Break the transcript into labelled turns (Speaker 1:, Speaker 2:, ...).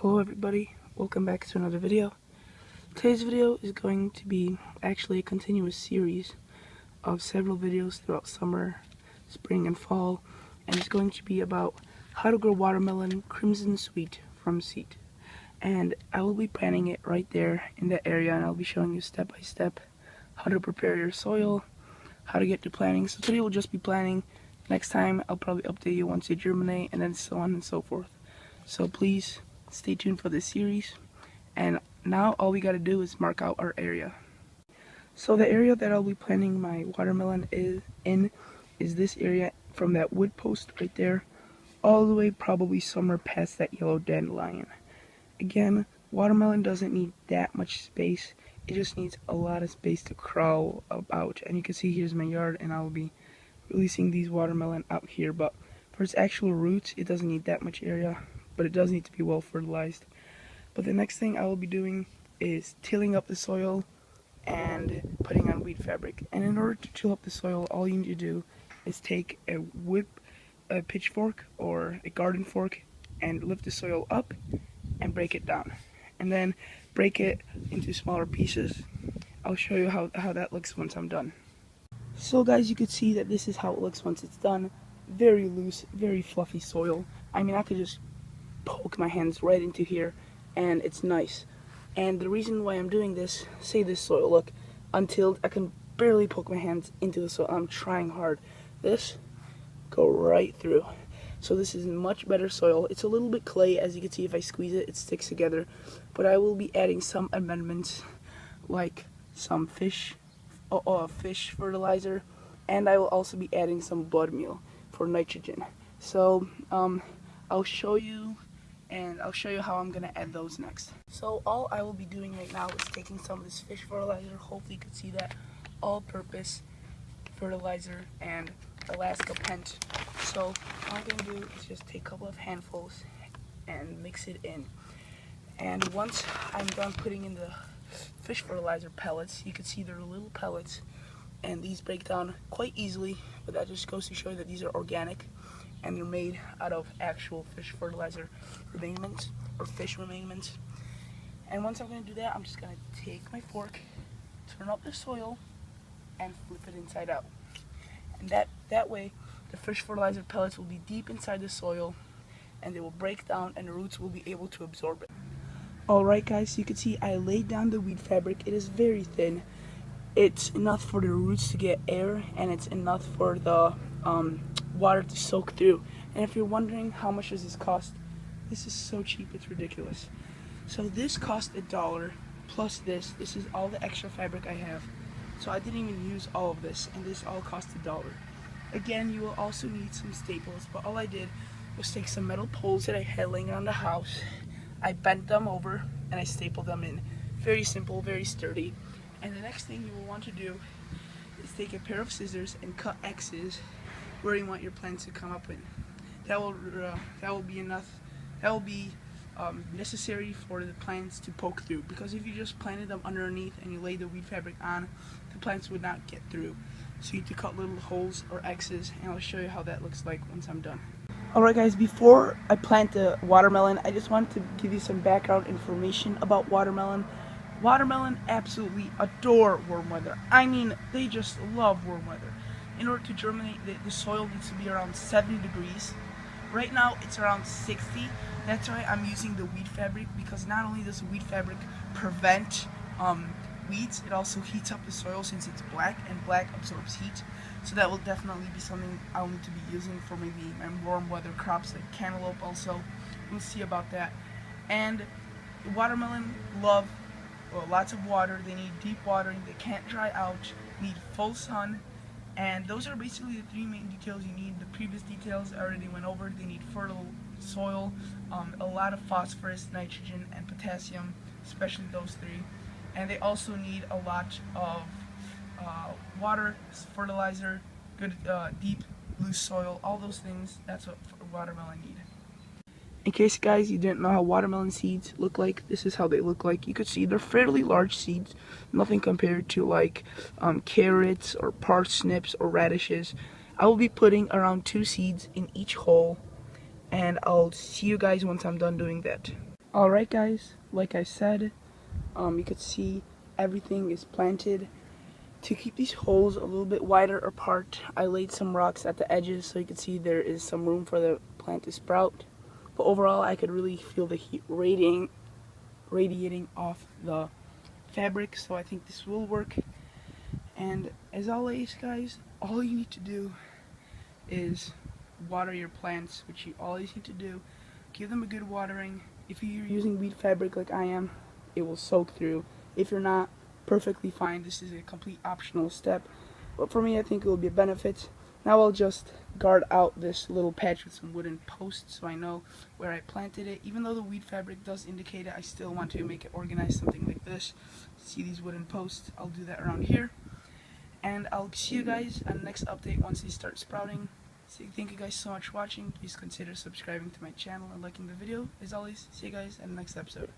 Speaker 1: Hello everybody, welcome back to another video. Today's video is going to be actually a continuous series of several videos throughout summer, spring, and fall, and it's going to be about how to grow watermelon crimson sweet from seed. And I will be planting it right there in that area, and I'll be showing you step by step how to prepare your soil, how to get to planting. So today we'll just be planting. Next time I'll probably update you once they germinate, and then so on and so forth. So please stay tuned for this series. And now all we gotta do is mark out our area. So the area that I'll be planting my watermelon is this area from that wood post right there all the way probably somewhere past that yellow dandelion. Again, watermelon doesn't need that much space. It just needs a lot of space to crawl about. And you can see here's my yard, and I will be releasing these watermelon out here. But for its actual roots, it doesn't need that much area, but it does need to be well fertilized. But the next thing I will be doing is tilling up the soil and putting on weed fabric. And in order to till up the soil, all you need to do is take a pitchfork or a garden fork and lift the soil up and break it down. And then break it into smaller pieces. I'll show you how that looks once I'm done. So guys, you could see that this is how it looks once it's done. Very loose, very fluffy soil. I mean, I could just poke my hands right into here and it's nice. And the reason why I'm doing this, say this soil, look, untilled, I can barely poke my hands into the soil. I'm trying hard. This, go right through. So this is much better soil. It's a little bit clay, as you can see. If I squeeze it, it sticks together. But I will be adding some amendments, like some fish fertilizer, and I will also be adding some blood meal for nitrogen. So I'll show you how I'm gonna add those next. So all I will be doing right now is taking some of this fish fertilizer. Hopefully you can see that, all-purpose fertilizer and Alaska Pent. So all I'm gonna do is just take a couple of handfuls and mix it in. And once I'm done putting in the fish fertilizer pellets, you can see they're little pellets, and these break down quite easily, but that just goes to show you that these are organic and they're made out of actual fish fertilizer remains or fish remains. And once I'm going to do that, I'm just going to take my fork, turn up the soil, and flip it inside out. And that way the fish fertilizer pellets will be deep inside the soil and they will break down and the roots will be able to absorb it. Alright guys, so you can see I laid down the weed fabric. It is very thin. It's enough for the roots to get air, and it's enough for the water to soak through. And if you're wondering how much does this cost, this is so cheap, it's ridiculous. So this cost $1 plus this is all the extra fabric I have. So I didn't even use all of this, and this all cost $1. Again, you will also need some staples, but all I did was take some metal poles that I had laying around the house. I bent them over and I stapled them in. Very simple, very sturdy. And the next thing you will want to do is take a pair of scissors and cut X's where you want your plants to come up in. That will be enough. That will be necessary for the plants to poke through, because if you just planted them underneath and you laid the weed fabric on, the plants would not get through. So you need to cut little holes or X's, and I'll show you how that looks like once I'm done. Alright guys, before I plant the watermelon, I just wanted to give you some background information about watermelon. Watermelon absolutely adore warm weather. I mean, they just love warm weather. In order to germinate, the soil needs to be around 70 degrees. Right now, it's around 60. That's why I'm using the weed fabric, because not only does the weed fabric prevent weeds, it also heats up the soil since it's black, and black absorbs heat. So that will definitely be something I'll need to be using for maybe my warm weather crops like cantaloupe also. We'll see about that. And the watermelon love lots of water. They need deep watering. They can't dry out. Need full sun. And those are basically the three main details you need. The previous details I already went over. They need fertile soil, a lot of phosphorus, nitrogen, and potassium, especially those three. And they also need a lot of water, fertilizer, good deep, loose soil, all those things. That's what watermelon need. In case guys you didn't know how watermelon seeds look like, this is how they look like. You could see they're fairly large seeds, nothing compared to like carrots or parsnips or radishes. I will be putting around 2 seeds in each hole, and I'll see you guys once I'm done doing that. Alright guys, like I said, you could see everything is planted. To keep these holes a little bit wider apart, I laid some rocks at the edges so you can see there is some room for the plant to sprout. But overall, I could really feel the heat radiating off the fabric, so I think this will work. And as always guys, all you need to do is water your plants, which you always need to do. Give them a good watering. If you're using wheat fabric like I am, it will soak through. If you're not, perfectly fine. This is a complete optional step, but for me I think it will be a benefit. Now I'll just guard out this little patch with some wooden posts so I know where I planted it. Even though the wheat fabric does indicate it, I still want to make it organized, something like this. See these wooden posts? I'll do that around here. And I'll see you guys on the next update once they start sprouting. So thank you guys so much for watching. Please consider subscribing to my channel and liking the video. As always, see you guys in the next episode.